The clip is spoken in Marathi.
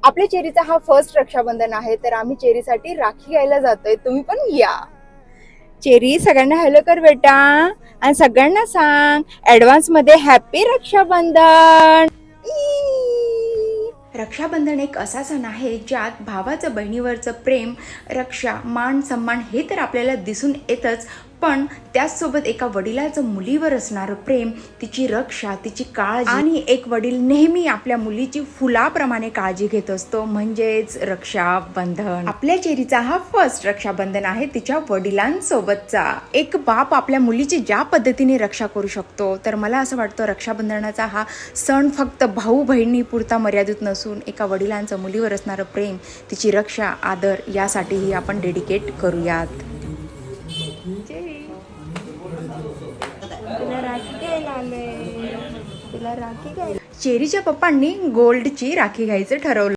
आपल्या चेरीचा हा फर्स्ट रक्षाबंधन आहे, तर आम्ही चेरीसाठी राखी घ्यायला जातोय. तुम्ही पण या. चेरी, सगळ्यांना हॅलो कर बेटा आणि सगळ्यांना सांग ऍडव्हान्स मध्ये हॅपी रक्षाबंधन. रक्षाबंधन एक असा सण आहे ज्यात भावाचं बहिणीवरचं प्रेम, रक्षा, मान सन्मान हे तर आपल्याला दिसून येतच, पण त्याचसोबत एका वडिलाचं मुलीवर असणारं प्रेम, तिची रक्षा, तिची काळजी, आणि एक वडील नेहमी आपल्या मुलीची फुलाप्रमाणे काळजी घेत असतो, म्हणजेच रक्षाबंधन. आपल्या चेरीचा हा फर्स्ट रक्षाबंधन आहे तिच्या वडिलांसोबतचा. एक बाप आपल्या मुलीची ज्या पद्धतीने रक्षा करू शकतो, तर मला असं वाटतं रक्षाबंधनाचा हा सण फक्त भाऊ बहिणी पुरता मर्यादित नसून एका वडिलांचं मुलीवर असणारं प्रेम, तिची रक्षा, आदर यासाठीही आपण डेडिकेट करूयात. चेरीच्या पप्पांनी गोल्डची राखी घ्यायचं ठरवलं.